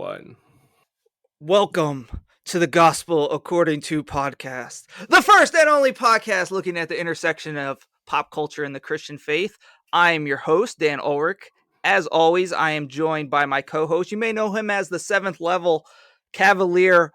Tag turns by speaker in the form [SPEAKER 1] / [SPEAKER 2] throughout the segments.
[SPEAKER 1] everyone.
[SPEAKER 2] Welcome to the Gospel According to podcast, the first and only podcast looking at the intersection of pop culture and the Christian faith. I am your host, Dan Ulrich. As always, I am joined by my co-host. You may know him as the 7th level Cavalier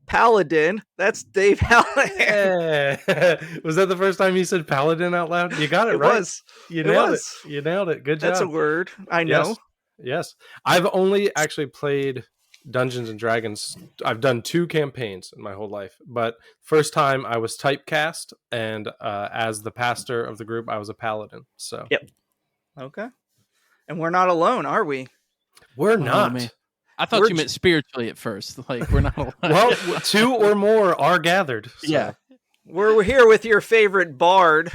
[SPEAKER 2] Paladin. That's Dave Hallahan.
[SPEAKER 1] Yeah. Was that the first time you said Paladin out loud? You got it right. You nailed it. You nailed it. Good job.
[SPEAKER 2] That's a word. I know.
[SPEAKER 1] Yes. I've only actually played Dungeons and Dragons. I've done 2 campaigns in my whole life, but first time I was typecast, and as the pastor of the group, I was a paladin. So
[SPEAKER 2] yep. Okay. And we're not alone, are we?
[SPEAKER 1] We're not.
[SPEAKER 3] Man. I thought you meant spiritually at first. Like, we're not alone.
[SPEAKER 1] Well, 2 or more are gathered. So.
[SPEAKER 3] Yeah.
[SPEAKER 2] We're here with your favorite bard.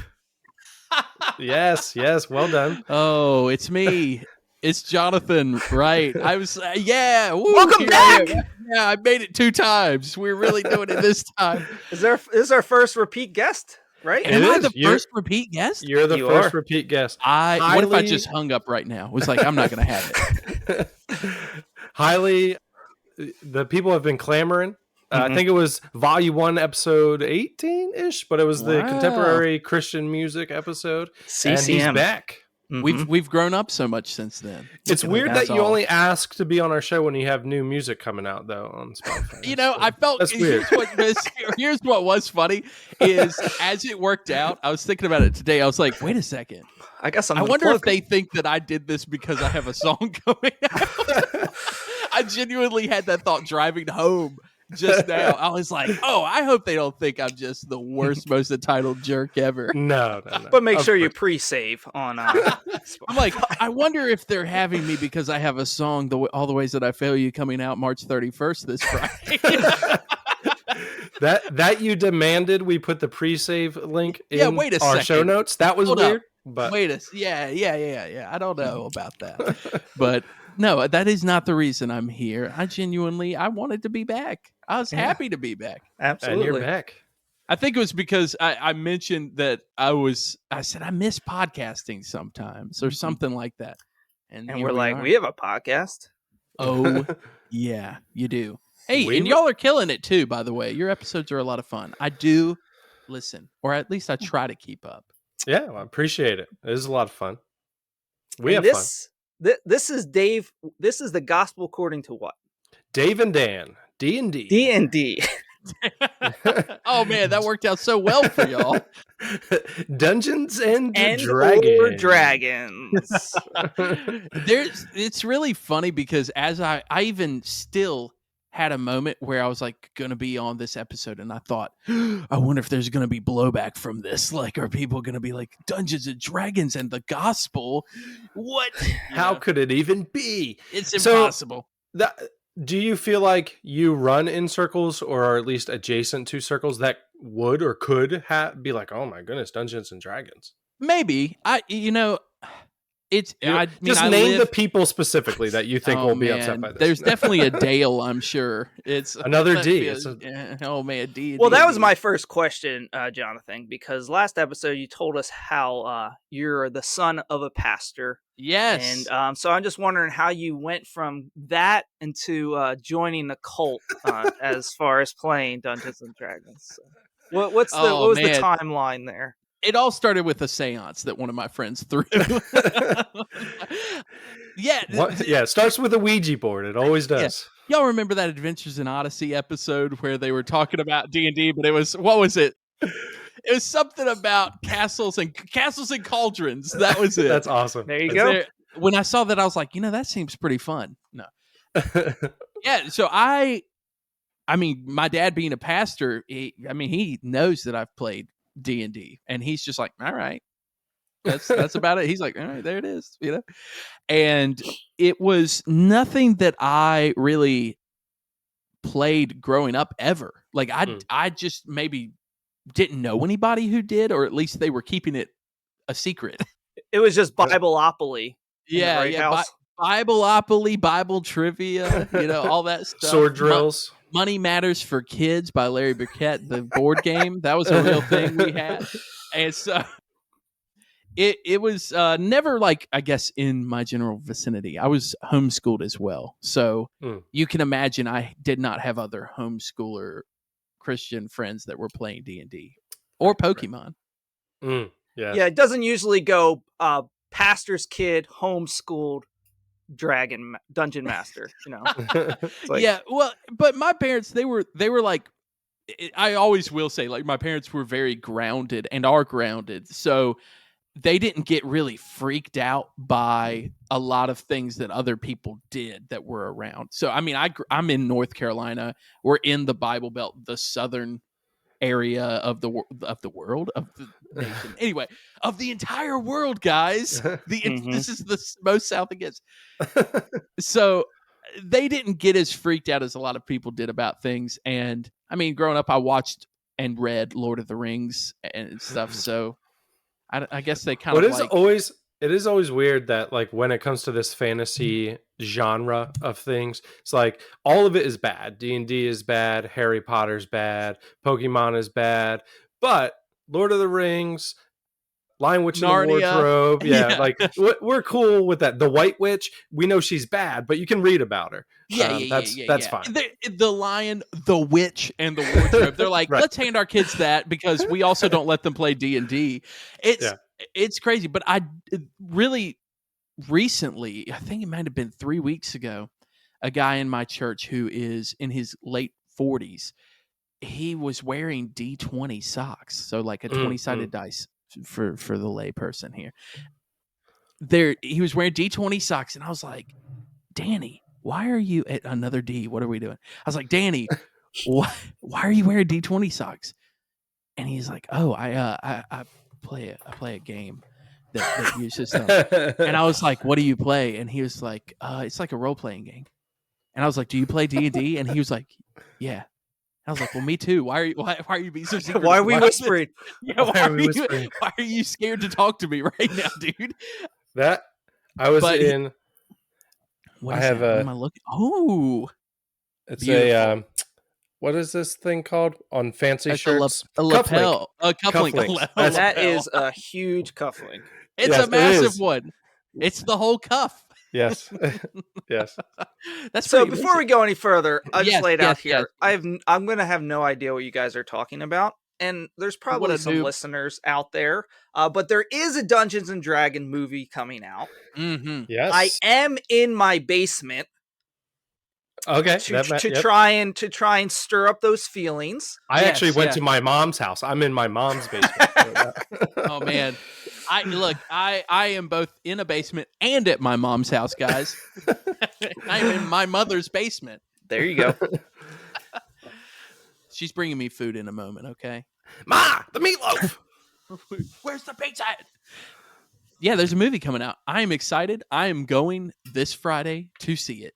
[SPEAKER 1] Yes. Well done.
[SPEAKER 3] Oh, it's me. It's Jonathan, right? I was, woo,
[SPEAKER 2] welcome back.
[SPEAKER 3] Yeah, I made it 2 times. We're really doing it this time.
[SPEAKER 2] This is our first repeat guest, right?
[SPEAKER 3] Am I the first repeat guest?
[SPEAKER 1] You're the first repeat guest.
[SPEAKER 3] What if I just hung up right now? It was like, I'm not going to have it.
[SPEAKER 1] The people have been clamoring. I think it was Volume 1, Episode 18-ish, but it was the Contemporary Christian Music episode.
[SPEAKER 2] CCM.
[SPEAKER 1] And he's back.
[SPEAKER 3] Mm-hmm. We've grown up so much since then.
[SPEAKER 1] It's weird that you only ask to be on our show when you have new music coming out, though, on Spotify.
[SPEAKER 3] You know, I felt
[SPEAKER 1] that's weird.
[SPEAKER 3] Here's what was funny is as it worked out, I was thinking about it today. I was like, wait a second.
[SPEAKER 2] I
[SPEAKER 3] wonder if they think that I did this because I have a song coming out. I genuinely had that thought driving home just now. I was like, oh, I hope they don't think I'm just the worst, most entitled jerk ever.
[SPEAKER 1] No.
[SPEAKER 2] But make sure you pre-save on
[SPEAKER 3] I'm like, I wonder if they're having me because I have a song, All the Ways That I Fail You, coming out March 31st this Friday.
[SPEAKER 1] that you demanded we put the pre-save link in our show notes. That was weird. But
[SPEAKER 3] yeah. I don't know about that. But no, that is not the reason I'm here. I wanted to be back. I was happy to be back.
[SPEAKER 2] Absolutely.
[SPEAKER 1] And you're back.
[SPEAKER 3] I think it was because I mentioned that I said I miss podcasting sometimes or something like that. And
[SPEAKER 2] we're like, we have a podcast.
[SPEAKER 3] Oh, yeah, you do. Hey, and y'all are killing it too, by the way. Your episodes are a lot of fun. I do listen, or at least I try to keep up.
[SPEAKER 1] Yeah, well, I appreciate it. It is a lot of fun. We have fun.
[SPEAKER 2] This is Dave. This is the Gospel According to what?
[SPEAKER 1] Dave and Dan. D&D.
[SPEAKER 2] D&D.
[SPEAKER 3] Oh, man, that worked out so well for y'all.
[SPEAKER 1] Dungeons and
[SPEAKER 2] Dragons.
[SPEAKER 3] It's really funny because as I even still had a moment where I was like going to be on this episode and I thought, I wonder if there's going to be blowback from this. Like, are people going to be like Dungeons and Dragons and the gospel? What?
[SPEAKER 1] How could it even be?
[SPEAKER 3] It's impossible.
[SPEAKER 1] Do you feel like you run in circles or are at least adjacent to circles that would or could be like, oh my goodness, Dungeons and Dragons?
[SPEAKER 3] Maybe.
[SPEAKER 1] Name the people specifically that you think will be upset by this.
[SPEAKER 3] There's definitely a Dale, I'm sure. It's
[SPEAKER 1] another D.
[SPEAKER 3] Oh man, D.
[SPEAKER 2] Well, that was my first question, Jonathan, because last episode you told us how you're the son of a pastor.
[SPEAKER 3] Yes.
[SPEAKER 2] And so I'm just wondering how you went from that into joining the cult as far as playing Dungeons and Dragons. So what was the timeline there?
[SPEAKER 3] It all started with a seance that one of my friends threw.
[SPEAKER 1] It starts with a Ouija board. It always does.
[SPEAKER 3] Yeah. Y'all remember that Adventures in Odyssey episode where they were talking about D&D, but what was it? It was something about castles and cauldrons. That was it.
[SPEAKER 1] That's awesome.
[SPEAKER 2] There you go.
[SPEAKER 3] When I saw that, I was like, that seems pretty fun. No. Yeah, so I mean, my dad being a pastor, he knows that I've played D&D, and he's just like, all right, that's about it. He's like, all right, there it is, and it was nothing that I really played growing up ever. Like I just maybe didn't know anybody who did, or at least they were keeping it a secret.
[SPEAKER 2] It was just Bibleopoly.
[SPEAKER 3] Bibleopoly, Bible trivia, all that stuff.
[SPEAKER 1] Sword drills.
[SPEAKER 3] Money Matters for Kids by Larry Burkett, the board game. That was a real thing we had. And so It was never like, I guess, in my general vicinity. I was homeschooled as well, so you can imagine I did not have other homeschooler Christian friends that were playing D&D or Pokemon.
[SPEAKER 1] Yes.
[SPEAKER 2] Yeah, it doesn't usually go pastor's kid, homeschooled, dungeon master. Like,
[SPEAKER 3] yeah, well, but my parents, they were like, I always will say, like, my parents were very grounded and are grounded, so they didn't get really freaked out by a lot of things that other people did that were around. So, I mean, I'm in North Carolina. We're in the Bible Belt, the southern area of the world, of the nation. Anyway, of the entire world, guys. This is the most south it gets. So they didn't get as freaked out as a lot of people did about things. And I mean, growing up, I watched and read Lord of the Rings and stuff. So I guess they kind of
[SPEAKER 1] it is always weird that, like, when it comes to this fantasy genre of things, it's like all of it is bad. D&D is bad, Harry Potter's bad, Pokemon is bad, but Lord of the Rings, Lion Witch in the Wardrobe, like we're cool with that. The White Witch, we know she's bad, but you can read about her. That's fine.
[SPEAKER 3] The Lion, the Witch, and the Wardrobe. They're like,
[SPEAKER 1] Right.
[SPEAKER 3] Let's hand our kids that because we also don't let them play D&D. It's crazy, but I really recently, I think it might have been 3 weeks ago, a guy in my church who is in his late 40s, he was wearing D20 socks, so like a 20-sided dice for the lay person here. He was wearing D20 socks, and I was like, Danny, why are you at another D? What are we doing? I was like, Danny, why are you wearing D20 socks? And he's like, oh, I play a game that uses them. And I was like, what do you play? And he was like, it's like a role-playing game. And I was like, do you play D&D? And he was like, yeah. I was like, well, me too. Why are you being so secretive?
[SPEAKER 2] Why are we whispering?
[SPEAKER 3] Yeah, why are you scared to talk to me right now, dude?
[SPEAKER 1] That I was in.
[SPEAKER 3] What is that? What am I looking? Oh,
[SPEAKER 1] it's
[SPEAKER 3] beautiful.
[SPEAKER 1] What is this thing called on fancy
[SPEAKER 3] It's
[SPEAKER 1] shirts?
[SPEAKER 3] a lapel. A cufflink.
[SPEAKER 2] That is a huge cufflink.
[SPEAKER 3] It's a massive one. It's the whole cuff.
[SPEAKER 1] Yes. Yes.
[SPEAKER 2] That's so. Before we go any further, I just laid out here.
[SPEAKER 3] Yes.
[SPEAKER 2] I'm going to have no idea what you guys are talking about, and there's probably some listeners out there. But there is a Dungeons and Dragons movie coming out.
[SPEAKER 3] Mm-hmm.
[SPEAKER 1] Yes.
[SPEAKER 2] I am in my basement.
[SPEAKER 1] Okay.
[SPEAKER 2] To try and stir up those feelings.
[SPEAKER 1] I actually went to my mom's house. I'm in my mom's basement.
[SPEAKER 3] Oh man. I am both in a basement and at my mom's house, guys. I'm in my mother's basement.
[SPEAKER 2] There you go.
[SPEAKER 3] She's bringing me food in a moment, okay?
[SPEAKER 1] Ma, the meatloaf.
[SPEAKER 3] Where's the pizza? Yeah, there's a movie coming out. I am excited. I am going this Friday to see it.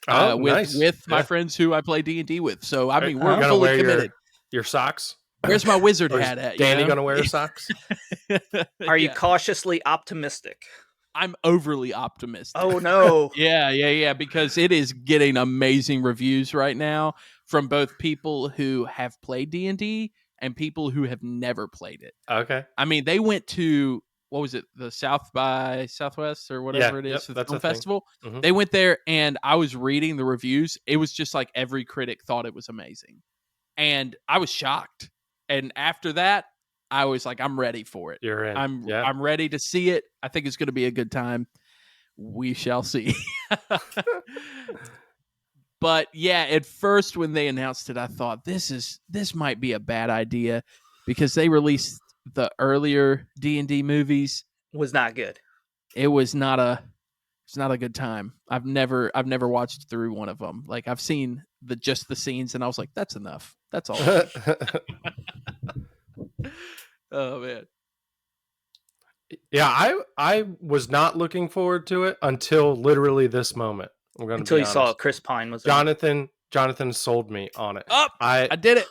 [SPEAKER 3] With my friends who I play D&D with. So, I mean, we're fully committed.
[SPEAKER 1] Your socks?
[SPEAKER 3] Where's my wizard hat at?
[SPEAKER 1] Danny going to wear his socks?
[SPEAKER 2] Are you cautiously optimistic?
[SPEAKER 3] I'm overly optimistic.
[SPEAKER 2] Oh, no.
[SPEAKER 3] Yeah. Because it is getting amazing reviews right now from both people who have played D&D and people who have never played it.
[SPEAKER 1] Okay.
[SPEAKER 3] I mean, they went to, what was it, the South by Southwest or whatever it is, the film festival. Mm-hmm. They went there, and I was reading the reviews. It was just like every critic thought it was amazing. And I was shocked. And after that, I was like, I'm ready for it.
[SPEAKER 1] You're in.
[SPEAKER 3] I'm ready to see it. I think it's going to be a good time. We shall see. But yeah, at first when they announced it, I thought this might be a bad idea because they released the earlier D&D movies.
[SPEAKER 2] Was not good.
[SPEAKER 3] It was not a good time. I've never watched through one of them. Like, I've seen just the scenes, and I was like, that's enough. That's all. Oh man.
[SPEAKER 1] Yeah, I was not looking forward to it until literally this moment.
[SPEAKER 2] Until you saw Chris Pine was
[SPEAKER 1] Jonathan sold me on it.
[SPEAKER 3] Oh, I did it.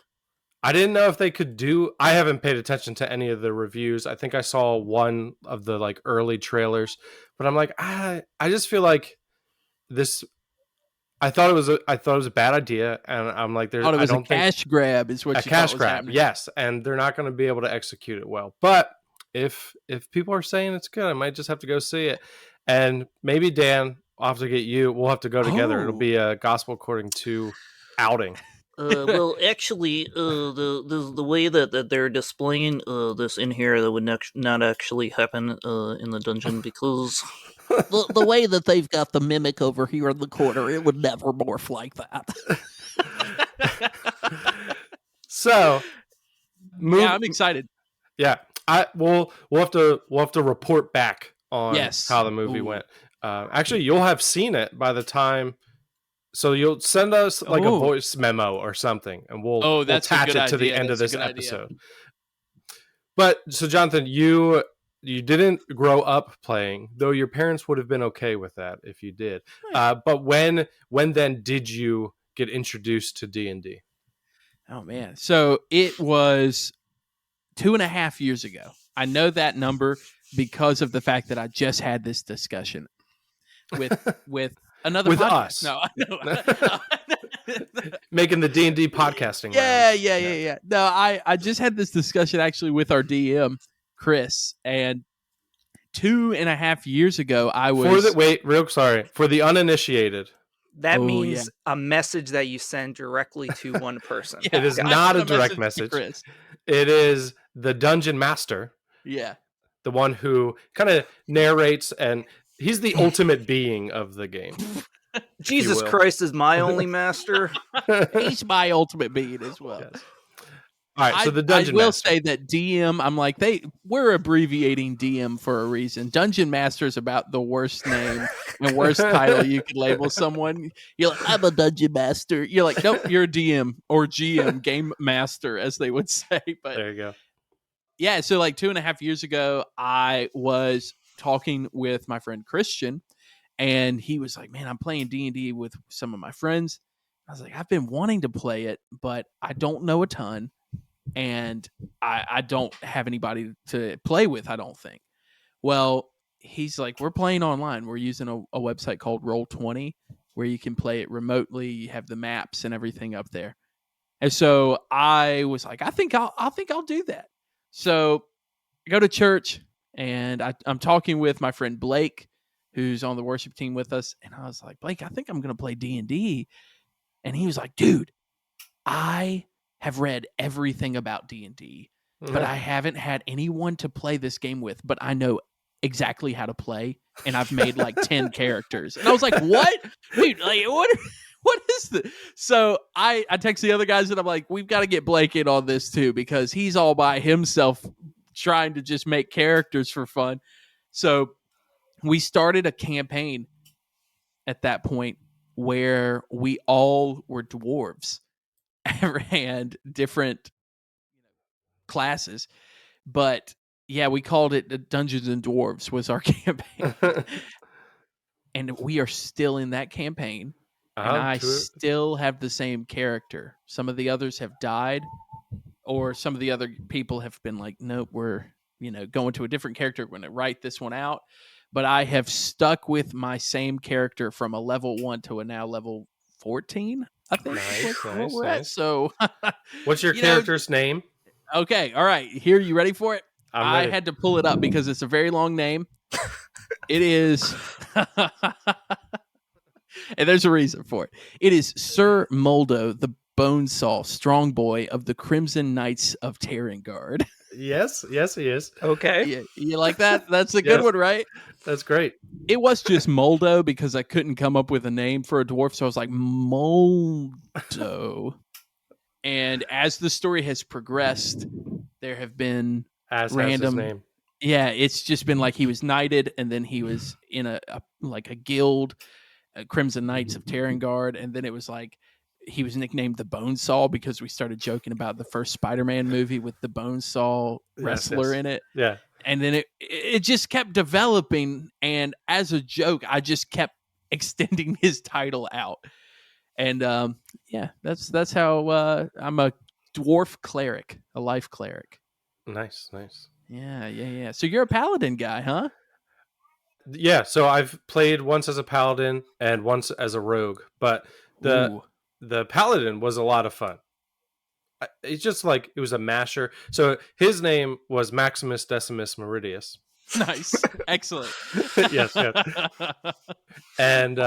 [SPEAKER 1] I didn't know if they could do. I haven't paid attention to any of the reviews. I think I saw one of the like early trailers, but I'm like, I just feel like this. I thought it was a bad idea, and I'm like,
[SPEAKER 3] there's. It was a cash grab, is what you thought was happening.
[SPEAKER 1] Yes, and they're not going to be able to execute it well. But if people are saying it's good, I might just have to go see it. And maybe Dan, I'll have to get you. We'll have to go together. It'll be a Gospel According to outing.
[SPEAKER 2] Well, actually, the way that they're displaying this in here, that would not actually happen in the dungeon, because
[SPEAKER 4] The way that they've got the mimic over here in the corner, it would never morph like that.
[SPEAKER 1] So,
[SPEAKER 3] Yeah, I'm excited.
[SPEAKER 1] Yeah, we'll have to report back on how the movie
[SPEAKER 3] Ooh.
[SPEAKER 1] went. Actually, you'll have seen it by the time. So you'll send us like a voice memo or something, and we'll attach it to the end of this episode. But so, Jonathan, you didn't grow up playing, though your parents would have been okay with that if you did. But when then did you get introduced to D&D?
[SPEAKER 3] Oh man, so it was 2.5 years ago. I know that number because of the fact that I just had this discussion with another
[SPEAKER 1] with
[SPEAKER 3] podcast.
[SPEAKER 1] us.
[SPEAKER 3] No,
[SPEAKER 1] making the D&D podcasting.
[SPEAKER 3] Yeah. No, I just had this discussion actually with our DM Chris, and 2.5 years ago I was
[SPEAKER 1] for the uninitiated.
[SPEAKER 2] That means a message that you send directly to one person.
[SPEAKER 1] It is not a direct message. Chris. It is the dungeon master.
[SPEAKER 3] Yeah.
[SPEAKER 1] The one who kind of narrates, and he's the ultimate being of the game.
[SPEAKER 2] Jesus Christ is my only master.
[SPEAKER 3] He's my ultimate being as well.
[SPEAKER 1] Yes. All right, so the dungeon
[SPEAKER 3] I will
[SPEAKER 1] master.
[SPEAKER 3] say that DM, I'm like, we're abbreviating DM for a reason. Dungeon Master is about the worst name and worst title you could label someone. You're like, I'm a dungeon master. You're like, nope, you're a DM or GM, game master, as they would say. But
[SPEAKER 1] there you go.
[SPEAKER 3] Yeah, so like 2.5 years ago, I was talking with my friend Christian, and he was like, man, I'm playing D&D with some of my friends. I was like, I've been wanting to play it, but I don't know a ton. And I don't have anybody to play with, I don't think. Well, he's like, we're playing online. We're using a website called Roll20 where you can play it remotely. You have the maps and everything up there. And so I was like, I think I'll do that. So I go to church, and I'm talking with my friend Blake, who's on the worship team with us. And I was like, Blake, I think I'm going to play D&D. And he was like, dude, I have read everything about D&D, but I haven't had anyone to play this game with, but I know exactly how to play, and I've made like 10 characters. And I was like, what? Dude, like, what is this? So I text the other guys, and I'm like, we've got to get Blake in on this too, because he's all by himself trying to just make characters for fun. So we started a campaign at that point where we all were dwarves and different classes, but yeah, we called it Dungeons and Dwarves was our campaign. And we are still in that campaign, and I still have the same character. Some of the others have died, or some of the other people have been like, nope, we're going to a different character. We're going to write this one out. But I have stuck with my same character from a level 1 to a now level 14, I think.
[SPEAKER 1] Nice.
[SPEAKER 3] So
[SPEAKER 1] what's your character's name?
[SPEAKER 3] Okay, all right. Here, you ready for it?
[SPEAKER 1] I
[SPEAKER 3] had to pull it up because it's a very long name. It is and there's a reason for it. It is Sir Moldo, the Bonesaw, strong boy of the Crimson Knights of Terrangard.
[SPEAKER 1] Yes, he is.
[SPEAKER 2] Okay.
[SPEAKER 3] You like that? That's a good one, right?
[SPEAKER 1] That's great.
[SPEAKER 3] It was just Moldo because I couldn't come up with a name for a dwarf, so I was like, Moldo. And as the story has progressed, there have been random
[SPEAKER 1] his name.
[SPEAKER 3] Yeah, it's just been like he was knighted, and then he was in a guild, Crimson Knights of Terrangard, and then it was like he was nicknamed the Bonesaw because we started joking about the first Spider-Man movie with the Bonesaw wrestler in it.
[SPEAKER 1] Yeah. And
[SPEAKER 3] then it just kept developing, and as a joke, I just kept extending his title out. And that's how I'm a dwarf cleric, a life cleric.
[SPEAKER 1] Nice.
[SPEAKER 3] Yeah. So you're a paladin guy, huh?
[SPEAKER 1] Yeah, so I've played once as a paladin and once as a rogue, but the paladin was a lot of fun. it's just like it was a masher. So his name was Maximus Decimus Meridius.
[SPEAKER 3] Nice. Excellent.
[SPEAKER 1] Yes. And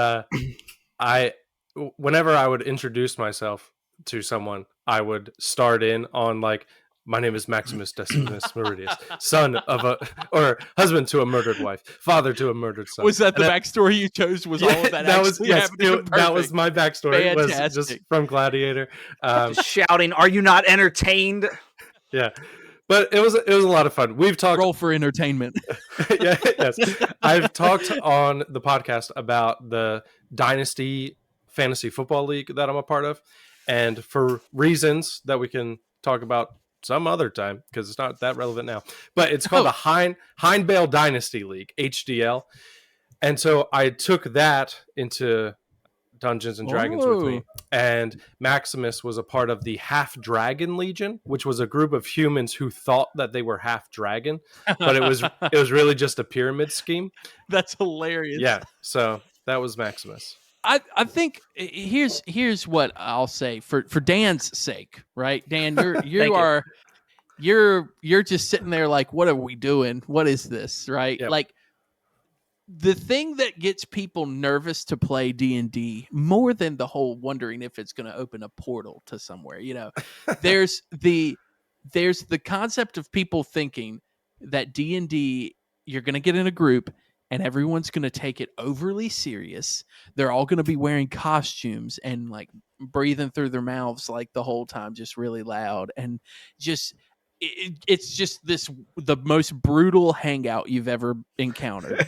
[SPEAKER 1] whenever I would introduce myself to someone, I would start in on like, my name is Maximus Decimus Meridius, son of or husband to a murdered wife, father to a murdered son.
[SPEAKER 3] Was that the backstory you chose? Was all of that actually happening?
[SPEAKER 1] That was my backstory.
[SPEAKER 3] Fantastic.
[SPEAKER 1] It was just from Gladiator.
[SPEAKER 2] Just shouting, "Are you not entertained?"
[SPEAKER 1] Yeah, but it was a lot of fun. We've talked
[SPEAKER 3] Roll for entertainment.
[SPEAKER 1] Yes, I've talked on the podcast about the Dynasty Fantasy Football League that I'm a part of, and for reasons that we can talk about some other time because it's not that relevant now, but it's called the Hindbale Dynasty League, HDL. And so I took that into Dungeons and Dragons with me, and Maximus was a part of the Half Dragon Legion, which was a group of humans who thought that they were half dragon, but it was really just a pyramid scheme.
[SPEAKER 3] That's hilarious.
[SPEAKER 1] Yeah, so that was Maximus.
[SPEAKER 3] I think here's what I'll say for Dan's sake, right? Dan, you're just sitting there like, what are we doing? What is this, right?
[SPEAKER 1] Yep.
[SPEAKER 3] Like, the thing that gets people nervous to play D&D more than the whole wondering if it's going to open a portal to somewhere, there's the concept of people thinking that D&D, you're going to get in a group and everyone's going to take it overly serious. They're all going to be wearing costumes and like breathing through their mouths like the whole time, just really loud. And just, it's just the most brutal hangout you've ever encountered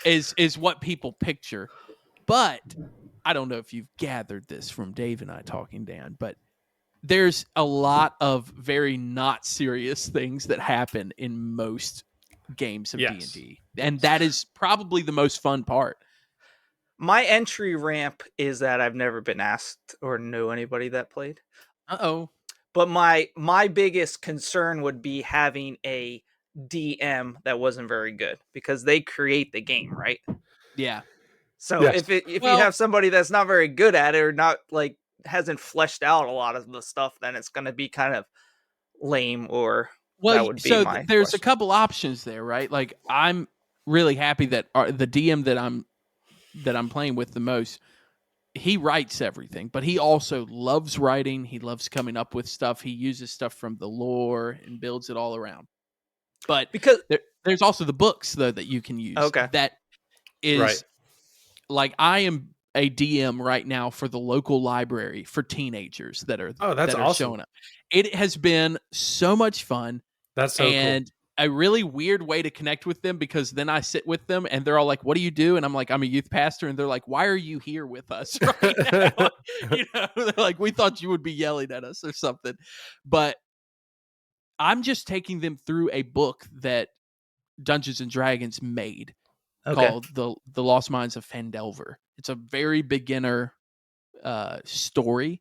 [SPEAKER 3] is what people picture. But I don't know if you've gathered this from Dave and I talking, Dan, but there's a lot of very not serious things that happen in most games of D&D, and that is probably the most fun part.
[SPEAKER 2] My entry ramp is that I've never been asked or know anybody that played. But my biggest concern would be having a DM that wasn't very good, because they create the game, right?
[SPEAKER 3] Yeah.
[SPEAKER 2] So if you have somebody that's not very good at it, or not like hasn't fleshed out a lot of the stuff, then it's going to be kind of lame. Or that would be
[SPEAKER 3] so
[SPEAKER 2] my
[SPEAKER 3] there's
[SPEAKER 2] question.
[SPEAKER 3] a couple options there, right? Like, I'm really happy that the DM that I'm playing with the most, he writes everything, but he also loves writing. He loves coming up with stuff. He uses stuff from the lore and builds it all around. But
[SPEAKER 2] because
[SPEAKER 3] there's also the books though that you can use.
[SPEAKER 2] Okay.
[SPEAKER 3] That is
[SPEAKER 1] Right.
[SPEAKER 3] Like, I am a DM right now for the local library for teenagers that are
[SPEAKER 1] awesome.
[SPEAKER 3] showing up. It has been so much fun.
[SPEAKER 1] That's so
[SPEAKER 3] and
[SPEAKER 1] cool.
[SPEAKER 3] A really weird way to connect with them, because then I sit with them and they're all like, "What do you do?" And I'm like, "I'm a youth pastor." And they're like, "Why are you here with us right now?" They're like, "We thought you would be yelling at us or something." But I'm just taking them through a book that Dungeons and Dragons made called the Lost Mines of Fandelver. It's a very beginner story,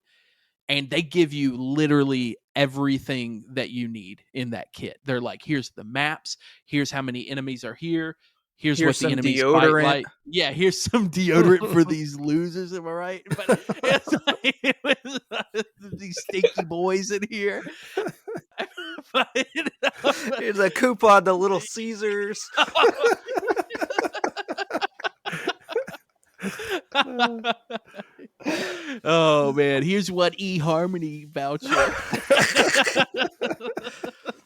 [SPEAKER 3] and they give you literally everything that you need in that kit. They're like, here's the maps, here's how many enemies are here, here's what the enemies fight like. Yeah, here's some deodorant for these losers, am I right? But it's like, these stinky boys in here. But,
[SPEAKER 2] here's a coupon to Little Caesars.
[SPEAKER 3] Oh man, here's what eHarmony voucher.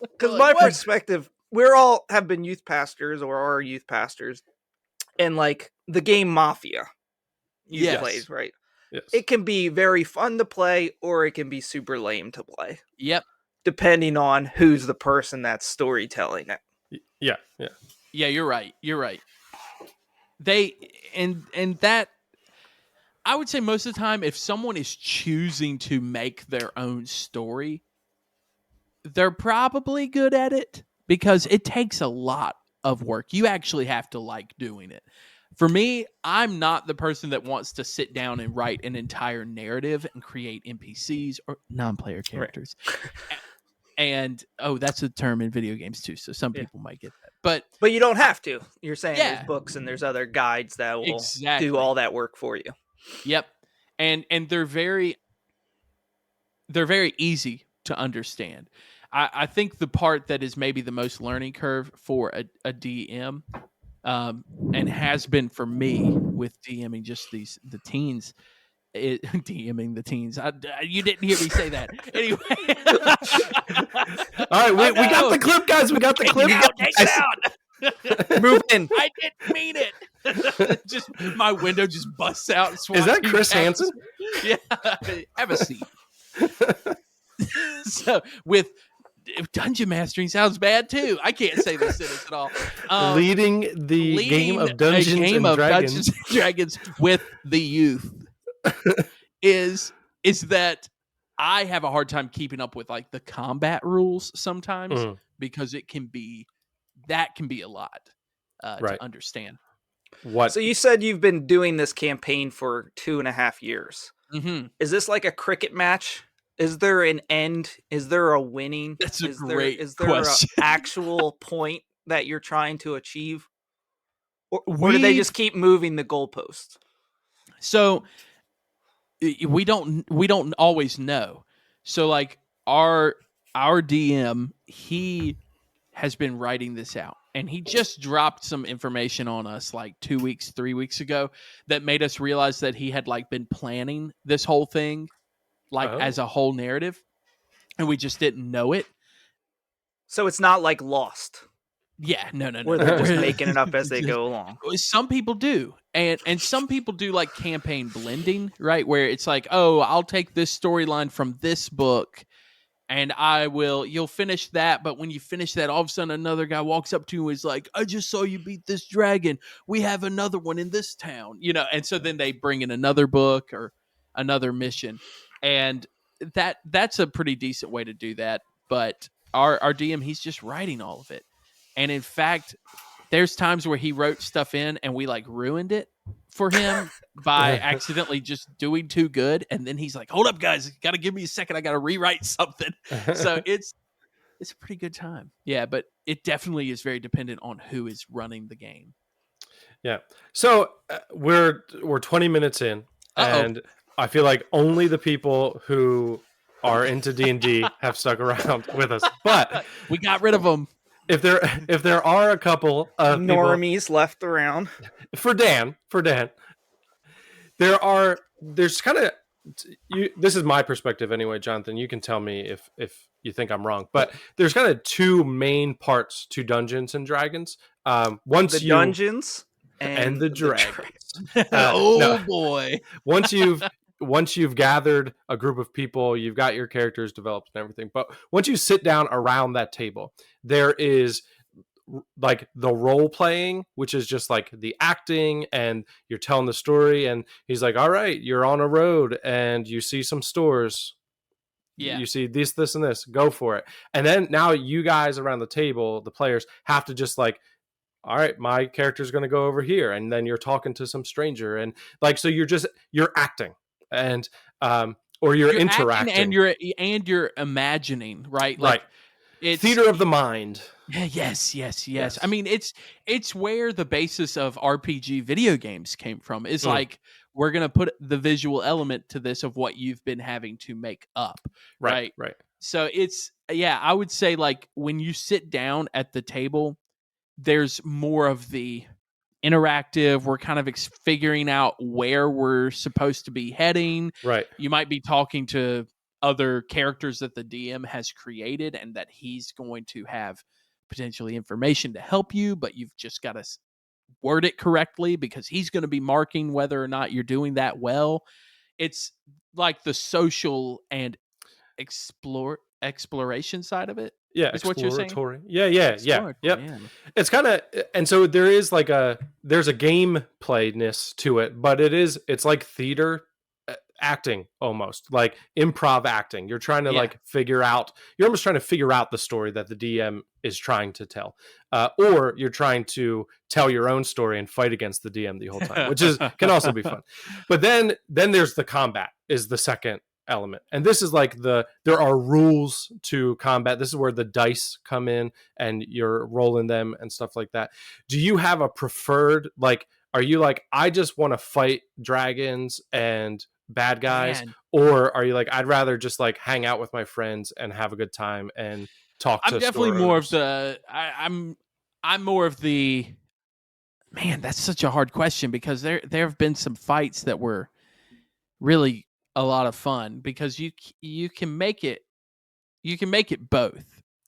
[SPEAKER 2] Because my perspective, we're all have been youth pastors or are youth pastors, and like the game Mafia, plays, right?
[SPEAKER 1] Yes.
[SPEAKER 2] It can be very fun to play, or it can be super lame to play.
[SPEAKER 3] Yep.
[SPEAKER 2] Depending on who's the person that's storytelling it.
[SPEAKER 1] Yeah.
[SPEAKER 3] Yeah, you're right. They and that, I would say most of the time, if someone is choosing to make their own story, they're probably good at it, because it takes a lot of work. You actually have to like doing it. For me, I'm not the person that wants to sit down and write an entire narrative and create NPCs or non-player characters. Right. And that's a term in video games too, so some people might get that. But
[SPEAKER 2] you don't have to. You're saying there's books and there's other guides that will do all that work for you.
[SPEAKER 3] Yep. And they're very easy to understand. I think the part that is maybe the most learning curve for a DM, and has been for me with DMing just the teens. DMing the teens. You didn't hear me say that. Anyway.
[SPEAKER 1] All right, we got the clip, guys. We got the clip.
[SPEAKER 3] Take it out.
[SPEAKER 2] Move in.
[SPEAKER 3] I didn't mean it. Just my window just busts out.
[SPEAKER 1] Is that Chris Hansen?
[SPEAKER 3] Yeah. Have a seat. So with dungeon mastering sounds bad too. I can't say this sentence at all.
[SPEAKER 1] Leading game of Dungeons and Dragons.
[SPEAKER 3] Dungeons and Dragons with the youth is that I have a hard time keeping up with like the combat rules sometimes because it can be a lot to understand.
[SPEAKER 1] What?
[SPEAKER 2] So you said you've been doing this campaign for 2.5 years.
[SPEAKER 3] Mm-hmm.
[SPEAKER 2] Is this like a cricket match? Is there an end? Is there a winning?
[SPEAKER 3] That's a
[SPEAKER 2] is
[SPEAKER 3] great
[SPEAKER 2] Is there
[SPEAKER 3] question.
[SPEAKER 2] an actual point that you're trying to achieve? Or do they just keep moving the goalpost?
[SPEAKER 3] So we don't always know. So like our DM, he has been writing this out, and he just dropped some information on us like 3 weeks ago that made us realize that he had like been planning this whole thing like as a whole narrative, and we just didn't know it.
[SPEAKER 2] So it's not like Lost.
[SPEAKER 3] Yeah, no.
[SPEAKER 2] Where they're just making it up as they go along.
[SPEAKER 3] Some people do, and some people do like campaign blending, right? Where it's like, oh, I'll take this storyline from this book, and you'll finish that. But when you finish that, all of a sudden another guy walks up to you and is like, I just saw you beat this dragon. We have another one in this town, and so then they bring in another book or another mission. And that's a pretty decent way to do that. But our DM, he's just writing all of it. And in fact, there's times where he wrote stuff in and we like ruined it for him by accidentally just doing too good. And then he's like, hold up, guys, got to give me a second. I got to rewrite something. So it's a pretty good time. Yeah, but it definitely is very dependent on who is running the game.
[SPEAKER 1] Yeah. So we're 20 minutes in, and I feel like only the people who are into D&D have stuck around with us. But
[SPEAKER 3] we got rid of them.
[SPEAKER 1] If there are a couple of
[SPEAKER 2] normies left around,
[SPEAKER 1] for Dan, there's kind of this is my perspective anyway, Jonathan. You can tell me if you think I'm wrong, but there's kind of two main parts to Dungeons and Dragons.
[SPEAKER 2] Dungeons and
[SPEAKER 1] the dragons.
[SPEAKER 3] Boy!
[SPEAKER 1] Once you've gathered a group of people, you've got your characters developed and everything. But once you sit down around that table, there is like the role playing, which is just like the acting, and you're telling the story. And he's like, all right, you're on a road and you see some stores. Yeah. You see this, and this, go for it. And then now you guys around the table, the players, have to just like, all right, my character's going to go over here. And then you're talking to some stranger. And like, so you're acting. And or you're interacting,
[SPEAKER 3] and you're imagining, right?
[SPEAKER 1] Like, it's theater of the mind.
[SPEAKER 3] Yes. I mean, it's where the basis of RPG video games came from. Is like, we're gonna put the visual element to this of what you've been having to make up, right? So I would say like when you sit down at the table, there's more of the interactive. We're kind of figuring out where we're supposed to be heading.
[SPEAKER 1] Right.
[SPEAKER 3] You might be talking to other characters that the DM has created and that he's going to have potentially information to help you, but you've just got to word it correctly because he's going to be marking whether or not you're doing that well. It's like the social and exploration side of it.
[SPEAKER 1] Yeah,
[SPEAKER 3] is what you're saying.
[SPEAKER 1] Yeah. Yep. Yeah. It's kind of, and so there is like there's a gameplayness to it, but it's like theater acting, almost like improv acting. You're trying to you're almost trying to figure out the story that the DM is trying to tell, or you're trying to tell your own story and fight against the DM the whole time, which can also be fun. But then there's the combat is the second element, and this is like there are rules to combat. This is where the dice come in and you're rolling them and stuff like that. Do you have a preferred, like, are you like, I just want to fight dragons and bad guys,
[SPEAKER 3] Man.
[SPEAKER 1] or are you like, I'd rather just like hang out with my friends and have a good time and talk
[SPEAKER 3] I'm
[SPEAKER 1] to
[SPEAKER 3] definitely
[SPEAKER 1] store
[SPEAKER 3] more of
[SPEAKER 1] owners?
[SPEAKER 3] the. I'm more of the. Man, that's such a hard question because there have been some fights that were really a lot of fun because you can make it both.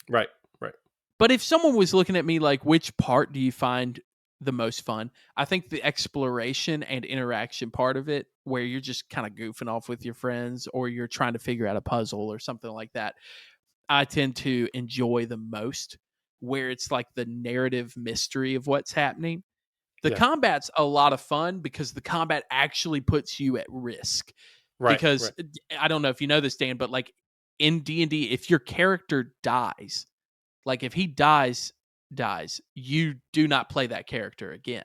[SPEAKER 1] Right, right.
[SPEAKER 3] But if someone was looking at me like, which part do you find the most fun? I think the exploration and interaction part of it, where you're just kind of goofing off with your friends or you're trying to figure out a puzzle or something like that, I tend to enjoy the most, where it's like the narrative mystery of what's happening. The
[SPEAKER 1] Yeah.
[SPEAKER 3] combat's a lot of fun because the combat actually puts you at risk.
[SPEAKER 1] Right,
[SPEAKER 3] Because
[SPEAKER 1] right.
[SPEAKER 3] I don't know if you know this, Dan, but like in D&D, if your character dies, like if he dies, you do not play that character again.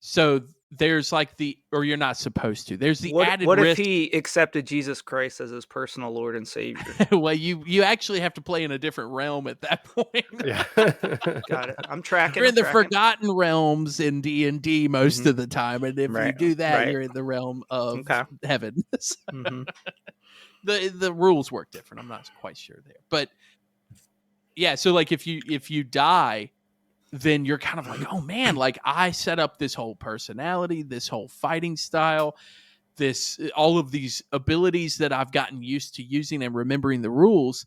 [SPEAKER 3] So there's like or you're not supposed to. There's the added
[SPEAKER 2] What if
[SPEAKER 3] risk.
[SPEAKER 2] he accepted Jesus Christ as his personal Lord and Savior?
[SPEAKER 3] Well, you actually have to play in a different realm at that point.
[SPEAKER 1] Yeah.
[SPEAKER 2] Got it. I'm tracking.
[SPEAKER 3] You're in
[SPEAKER 2] I'm
[SPEAKER 3] the
[SPEAKER 2] tracking.
[SPEAKER 3] Forgotten Realms in D&D most of the time, and if you
[SPEAKER 2] Right,
[SPEAKER 3] do that,
[SPEAKER 2] right.
[SPEAKER 3] you're in the realm of
[SPEAKER 2] Okay.
[SPEAKER 3] heaven. So
[SPEAKER 2] Mhm.
[SPEAKER 3] the rules work different. I'm not quite sure there, but yeah. So like if you die, then you're kind of like, oh man, like I set up this whole personality, this whole fighting style, all of these abilities that I've gotten used to using and remembering the rules,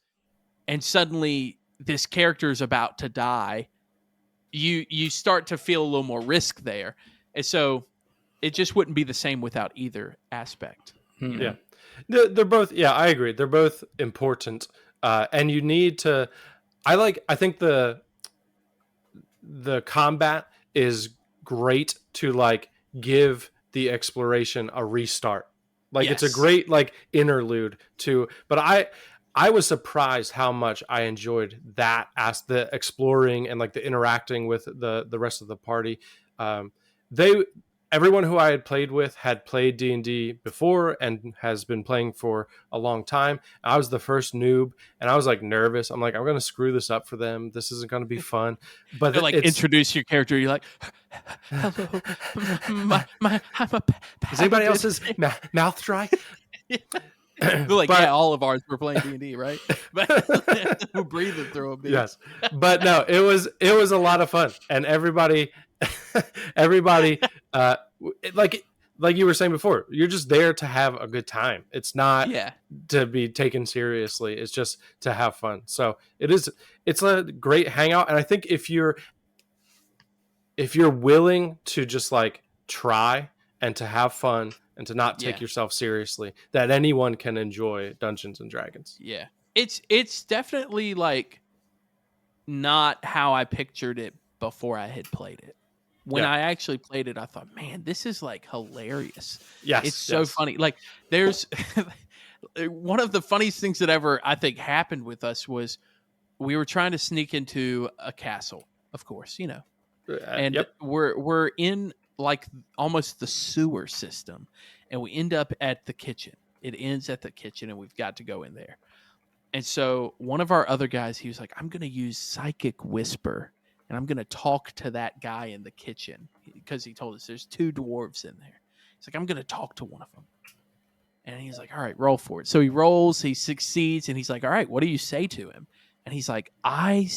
[SPEAKER 3] and suddenly this character is about to die. You start to feel a little more risk there, and so it just wouldn't be the same without either aspect. You know?
[SPEAKER 1] Yeah. They're both, yeah, I agree. They're both important. And you need to, I think the combat is great to like give the exploration a restart. Like it's a
[SPEAKER 3] Yes.
[SPEAKER 1] great like interlude to, but I was surprised how much I enjoyed that as the exploring and like the interacting with the rest of the party. They Everyone who I had played with had played D&D before and has been playing for a long time. I was the first noob and I was like nervous. I'm like, I'm going to screw this up for them. This isn't going to be fun. But
[SPEAKER 3] They're like
[SPEAKER 1] it's
[SPEAKER 3] introduce your character. You're like, hello, I'm a
[SPEAKER 1] is anybody
[SPEAKER 3] paladin.
[SPEAKER 1] else's mouth dry?
[SPEAKER 3] They're like,
[SPEAKER 1] But-
[SPEAKER 3] yeah, all of ours were playing D&D, right? But we're breathing through them. Dude.
[SPEAKER 1] Yes, but no, it was a lot of fun, and everybody, like you were saying before, you're just there to have a good time. It's not
[SPEAKER 3] Yeah.
[SPEAKER 1] to be taken seriously. It's just to have fun. So it's a great hangout, and I think if you're willing to just like try and to have fun and to not take
[SPEAKER 3] Yeah.
[SPEAKER 1] yourself seriously, that anyone can enjoy Dungeons and Dragons.
[SPEAKER 3] Yeah. It's definitely like not how I pictured it before I had played it. When
[SPEAKER 1] Yeah.
[SPEAKER 3] I actually played it, I thought, man, this is like hilarious.
[SPEAKER 1] Yes,
[SPEAKER 3] It's so
[SPEAKER 1] yes.
[SPEAKER 3] funny. Like there's one of the funniest things that ever I think happened with us was we were trying to sneak into a castle, of course, you know. And
[SPEAKER 1] Yep.
[SPEAKER 3] we're in like almost the sewer system, and we end up at the kitchen. It ends at the kitchen, and we've got to go in there. And so one of our other guys, he was like, I'm going to use psychic whisper, and I'm going to talk to that guy in the kitchen, because he told us there's 2 dwarves in there. He's like, I'm going to talk to one of them. And he's like, all right, roll for it. So he rolls, he succeeds, and he's like, all right, what do you say to him? And he's like, I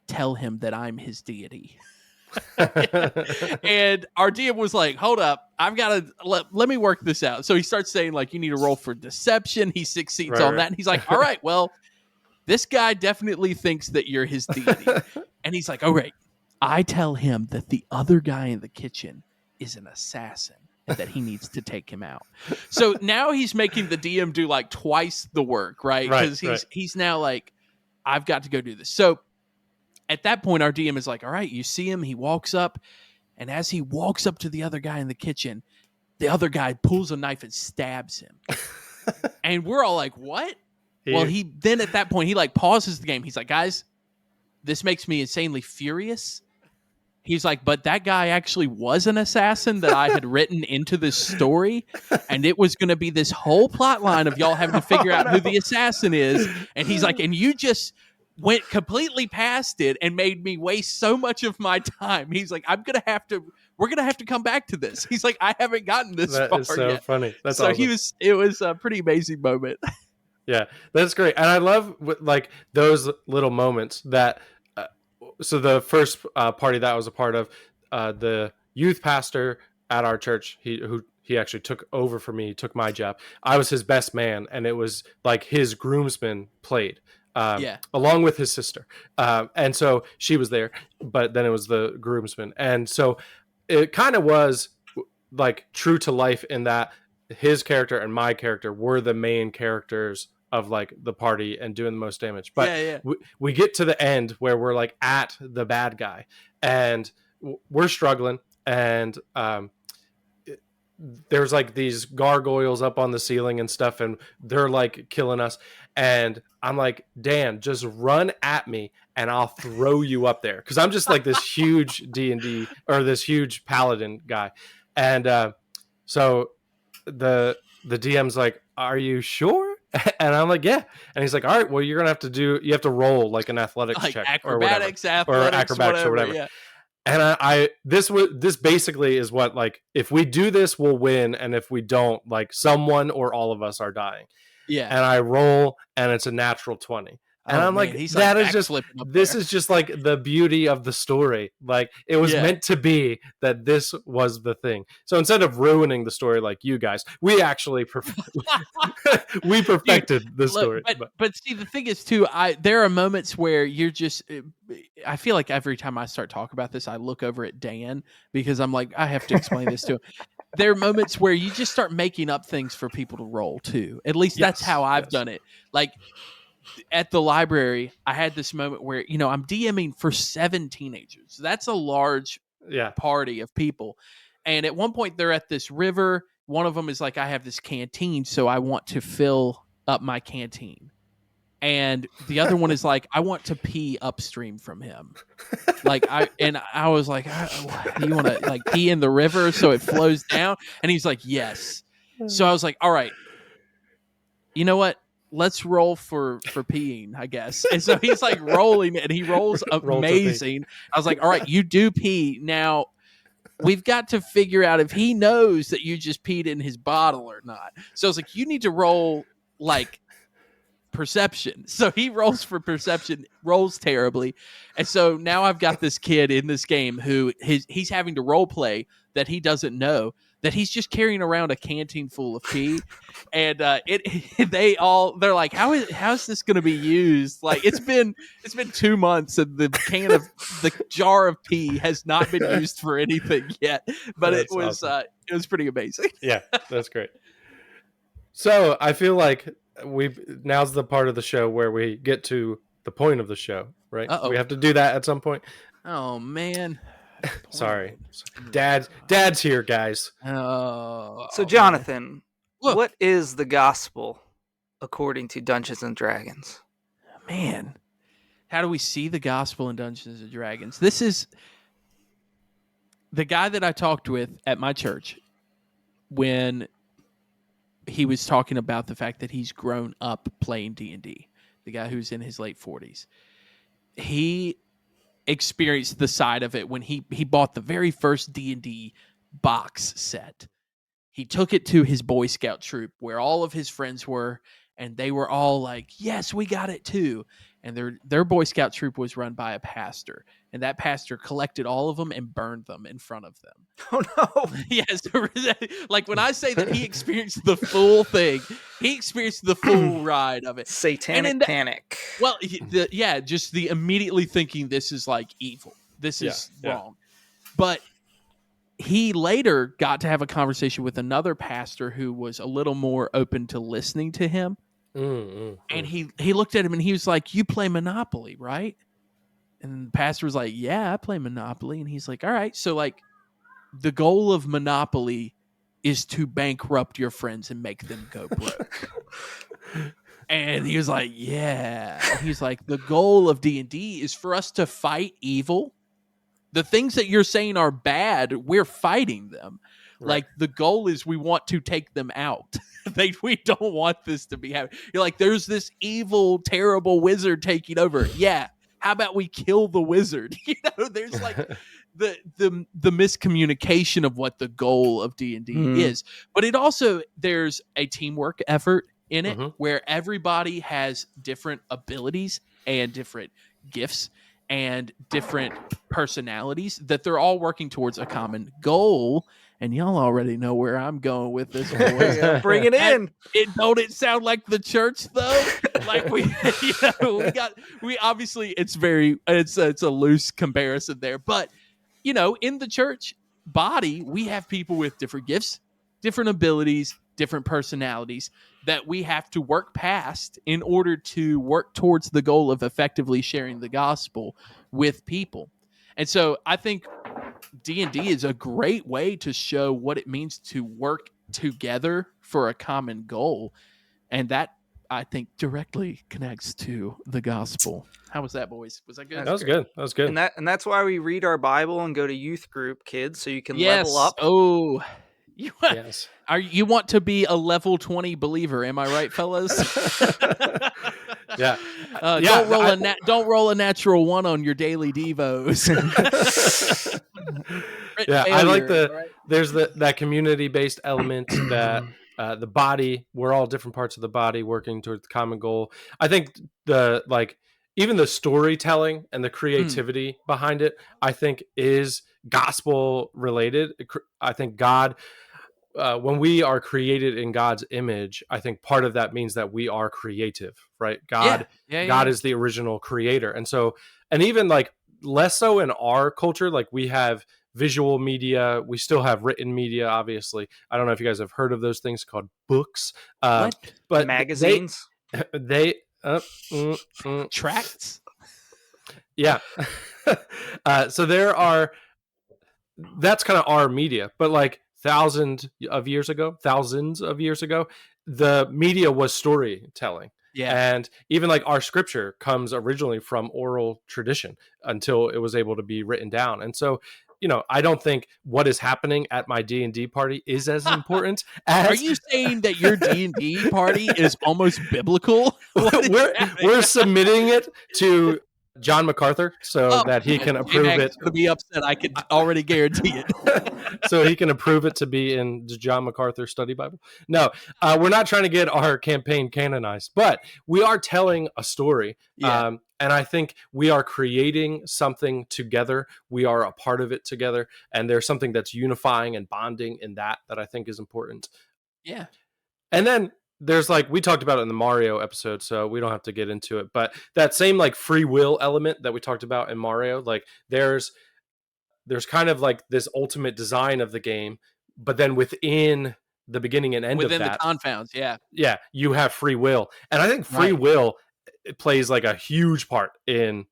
[SPEAKER 3] tell him that I'm his deity. And our DM was like, hold up, I've got to let me work this out. So he starts saying like, you need to roll for deception. He succeeds
[SPEAKER 1] Right,
[SPEAKER 3] on
[SPEAKER 1] right.
[SPEAKER 3] that. And he's like, all right, well, this guy definitely thinks that you're his deity. And he's like, all right, I tell him that the other guy in the kitchen is an assassin and that he needs to take him out. So now he's making the DM do like twice the work, right?
[SPEAKER 1] Right,
[SPEAKER 3] Because he's now like, I've got to go do this. So at that point, our DM is like, all right, you see him, he walks up, and as he walks up to the other guy in the kitchen, the other guy pulls a knife and stabs him. And we're all like, what? Well, he then at that point, he like pauses the game. He's like, guys, this makes me insanely furious. He's like, but that guy actually was an assassin that I had written into this story, and it was going to be this whole plot line of y'all having to figure out who the assassin is. And he's like, and you just went completely past it and made me waste so much of my time. He's like, I'm going to have to we're gonna have to come back to this. He's like, I haven't gotten this
[SPEAKER 1] That
[SPEAKER 3] far
[SPEAKER 1] is so
[SPEAKER 3] yet.
[SPEAKER 1] funny. That's
[SPEAKER 3] So
[SPEAKER 1] awesome.
[SPEAKER 3] it was a pretty amazing moment.
[SPEAKER 1] Yeah, that's great, and I love like those little moments that. So the first party that I was a part of, the youth pastor at our church, he actually took over for me, took my job. I was his best man, and it was like his groomsman played. Along with his sister, and so she was there, but then it was the groomsman, and so it kind of was like true to life in that his character and my character were the main characters of like the party and doing the most damage. But we get to the end where we're like at the bad guy and we're struggling, and there's like these gargoyles up on the ceiling and stuff, and they're like killing us, and I'm like, Dan, just run at me and I'll throw you up there, because I'm just like this huge D&D or this huge paladin guy. And so the DM's like, are you sure? And I'm like, yeah. And he's like, all right, well, you have to roll like an athletics
[SPEAKER 3] like
[SPEAKER 1] check
[SPEAKER 3] acrobatics,
[SPEAKER 1] or
[SPEAKER 3] athletics,
[SPEAKER 1] acrobatics or whatever.
[SPEAKER 3] Yeah.
[SPEAKER 1] And this basically is what, like, if we do this, we'll win, and if we don't, like, someone or all of us are dying.
[SPEAKER 3] Yeah.
[SPEAKER 1] And I roll, and it's a natural 20. And I'm like, that is just, this is just like the beauty of the story. Like, it was meant to be that this was the thing. So instead of ruining the story like you guys, we actually we perfected the story.
[SPEAKER 3] But see, the thing is too, there are moments where you're just, I feel like every time I start talking about this, I look over at Dan, because I'm like, I have to explain this to him. There are moments where you just start making up things for people to roll too. At least that's how I've done it. Like, at the library, I had this moment where, I'm DMing for 7 teenagers. That's a large party of people. And at one point, they're at this river. One of them is like, I have this canteen, so I want to fill up my canteen. And the other one is like, I want to pee upstream from him. I was like, you want to like pee in the river so it flows down? And he's like, yes. So I was like, all right, you know what? Let's roll for peeing, I guess. And so he's like rolling, and he rolls amazing. I was like, all right, you do pee. Now we've got to figure out if he knows that you just peed in his bottle or not. So I was like, you need to roll like perception. So he rolls for perception, rolls terribly. And so now I've got this kid in this game who he's having to role play that he doesn't know that he's just carrying around a canteen full of pee. And they're like, how is this going to be used? Like, it's been 2 months and the jar of pee has not been used for anything yet. But it was pretty amazing.
[SPEAKER 1] Yeah, that's great. So I feel like now's the part of the show where we get to the point of the show, right?
[SPEAKER 3] Uh-oh.
[SPEAKER 1] We have to do that at some point.
[SPEAKER 3] Oh man.
[SPEAKER 1] Sorry. Dad's here, guys.
[SPEAKER 2] Oh. So Jonathan, what is the gospel according to Dungeons and Dragons?
[SPEAKER 3] Man, how do we see the gospel in Dungeons and Dragons? This is the guy that I talked with at my church when he was talking about the fact that he's grown up playing D&D. The guy who's in his late 40s. He experienced the side of it when he bought the very first D&D box set. He took it to his Boy Scout troop where all of his friends were, and they were all like, yes, we got it too. And their Boy Scout troop was run by a pastor, and that pastor collected all of them and burned them in front of them.
[SPEAKER 2] Oh no.
[SPEAKER 3] Yes. Like when I say that he experienced the full thing, he experienced the full ride of it.
[SPEAKER 2] Satanic panic.
[SPEAKER 3] Well, just the immediately thinking this is like evil. This is wrong. But he later got to have a conversation with another pastor who was a little more open to listening to him. And he looked at him and he was like, you play Monopoly, right? And the pastor was like, yeah, I play Monopoly. And he's like, all right. So like the goal of Monopoly is to bankrupt your friends and make them go broke. And he was like, yeah. And he's like, the goal of D&D is for us to fight evil. The things that you're saying are bad, we're fighting them. Right. Like the goal is we want to take them out. We don't want this to be happening. You're like, there's this evil, terrible wizard taking over. Yeah. How about we kill the wizard? There's like the miscommunication of what the goal of D&D is. But it also, there's a teamwork effort in it where everybody has different abilities and different gifts and different personalities that they're all working towards a common goal. And y'all already know where I'm going with this, boys.
[SPEAKER 2] Yeah, bring it in.
[SPEAKER 3] Don't it sound like the church though? Like we obviously it's a loose comparison there, but in the church body, we have people with different gifts, different abilities, different personalities that we have to work past in order to work towards the goal of effectively sharing the gospel with people. And so I think D&D is a great way to show what it means to work together for a common goal. And that, I think, directly connects to the gospel. How was that, boys? Was that good?
[SPEAKER 1] That was good. That was good.
[SPEAKER 2] And that's why we read our Bible and go to youth group, kids, so you can level up.
[SPEAKER 3] Oh,
[SPEAKER 1] Yes.
[SPEAKER 3] You want to be a level 20 believer? Am I right, fellas?
[SPEAKER 1] Yeah.
[SPEAKER 3] Don't roll a natural 1 on your daily devos.
[SPEAKER 1] Yeah, I like there's that community-based element that the body, we're all different parts of the body working towards the common goal. I think even the storytelling and the creativity behind it, I think is gospel related. I think God, when we are created in God's image, I think part of that means that we are creative, right? God is the original creator. And even like less so in our culture, like we have visual media, we still have written media, obviously. I don't know if you guys have heard of those things called books. But
[SPEAKER 2] magazines?
[SPEAKER 3] Tracts?
[SPEAKER 1] Yeah. So that's kind of our media, but like thousands of years ago, the media was storytelling.
[SPEAKER 3] Yeah.
[SPEAKER 1] And even like our scripture comes originally from oral tradition until it was able to be written down. And so, I don't think what is happening at my D&D party is as important as...
[SPEAKER 3] Are you saying that your D&D party is almost biblical?
[SPEAKER 1] We're submitting it to John MacArthur so that he can approve it.
[SPEAKER 3] To be upset, I can already guarantee it.
[SPEAKER 1] So he can approve it to be in the John MacArthur Study Bible. No, we're not trying to get our campaign canonized, but we are telling a story.
[SPEAKER 3] Yeah.
[SPEAKER 1] And I think we are creating something together. We are a part of it together. And there's something that's unifying and bonding in that I think is important.
[SPEAKER 3] Yeah.
[SPEAKER 1] And then there's we talked about it in the Mario episode, so we don't have to get into it, but that same free will element that we talked about in Mario, there's kind of this ultimate design of the game, but then within the beginning and end
[SPEAKER 3] within
[SPEAKER 1] of that,
[SPEAKER 3] the confounds,
[SPEAKER 1] yeah, you have free will. And I think free will plays a huge part in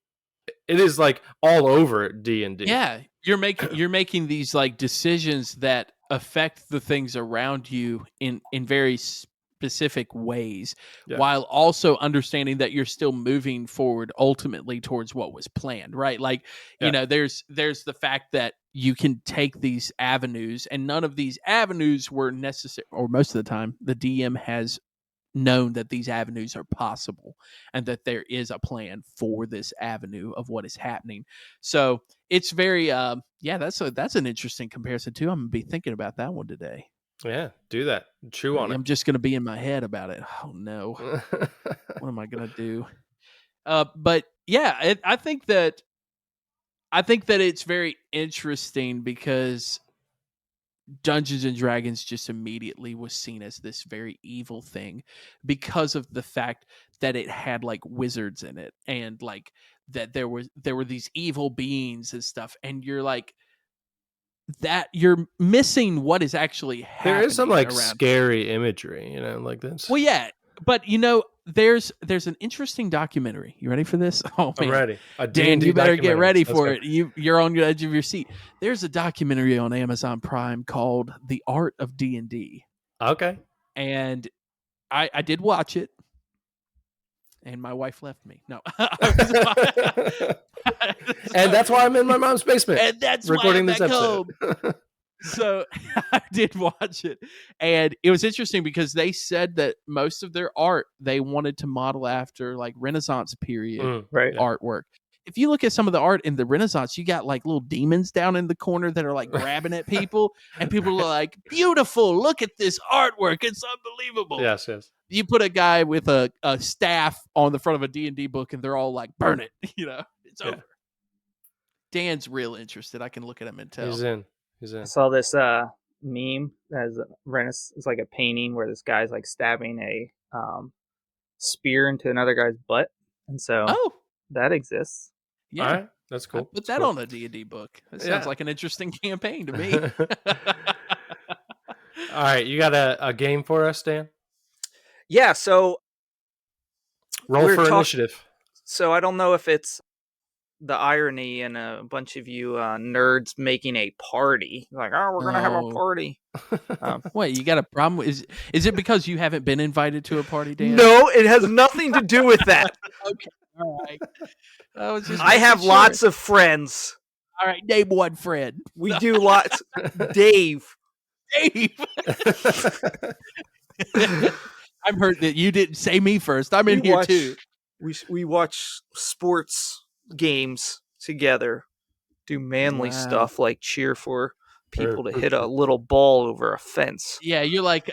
[SPEAKER 1] it. Is all over D&D.
[SPEAKER 3] Yeah, you're making these decisions that affect the things around you in very specific ways, while also understanding that you're still moving forward ultimately towards what was planned, right? There's the fact that you can take these avenues, and none of these avenues were necessary, or most of the time the DM has known that these avenues are possible and that there is a plan for this avenue of what is happening. So it's very that's an interesting comparison too. I'm gonna be thinking about that one today.
[SPEAKER 1] Yeah, do that. Chew on it.
[SPEAKER 3] I'm just gonna be in my head about it. Oh no. What am I gonna do? But yeah, I think that it's very interesting because Dungeons and Dragons just immediately was seen as this very evil thing because of the fact that it had wizards in it, and that there were these evil beings and stuff, and you're that you're missing what is actually happening.
[SPEAKER 1] There is some scary imagery, like this.
[SPEAKER 3] Well, yeah, but there's an interesting documentary. You ready for this? Oh man,
[SPEAKER 1] I'm ready.
[SPEAKER 3] Dan, you better get ready for it. You're on the edge of your seat. There's a documentary on Amazon Prime called "The Art of D&D."
[SPEAKER 1] Okay,
[SPEAKER 3] and I did watch it, and my wife left me. No,
[SPEAKER 1] and that's why I'm in my mom's basement.
[SPEAKER 3] And that's
[SPEAKER 1] recording
[SPEAKER 3] why
[SPEAKER 1] this episode.
[SPEAKER 3] So I did watch it, and it was interesting because they said that most of their art they wanted to model after Renaissance period artwork. if you look at some of the art in the Renaissance, you got like little demons down in the corner that are like grabbing at people, and people are like, "Beautiful! Look at this artwork! It's unbelievable."
[SPEAKER 1] Yes, yes.
[SPEAKER 3] You put a guy with a staff on the front of a D&D book, and they're all like, "Burn it!" It's over. Dan's real interested. I can look at him and tell.
[SPEAKER 1] He's in.
[SPEAKER 2] I saw this meme as it's like a painting where this guy's like stabbing a spear into another guy's butt, and so that exists.
[SPEAKER 3] Yeah,
[SPEAKER 1] all right, that's cool.
[SPEAKER 3] Put that on a D&D book. That sounds like an interesting campaign to me.
[SPEAKER 1] All right, you got a game for us, Dan?
[SPEAKER 2] Yeah, so
[SPEAKER 1] roll for initiative.
[SPEAKER 2] So I don't know if it's the irony in a bunch of you nerds making a party. Like, oh, we're going to have a party.
[SPEAKER 3] Wait, you got a problem? Is it because you haven't been invited to a party, Dan?
[SPEAKER 2] No, it has nothing to do with that.
[SPEAKER 3] Okay, all right.
[SPEAKER 2] I have lots of friends.
[SPEAKER 3] All right, name one friend.
[SPEAKER 2] We do lots. Dave.
[SPEAKER 3] I'm hurt that you didn't say me first. I'm in here too.
[SPEAKER 2] We watch sports games together, do manly stuff like cheer for people to hit a little ball over a fence.
[SPEAKER 3] Yeah, you're like,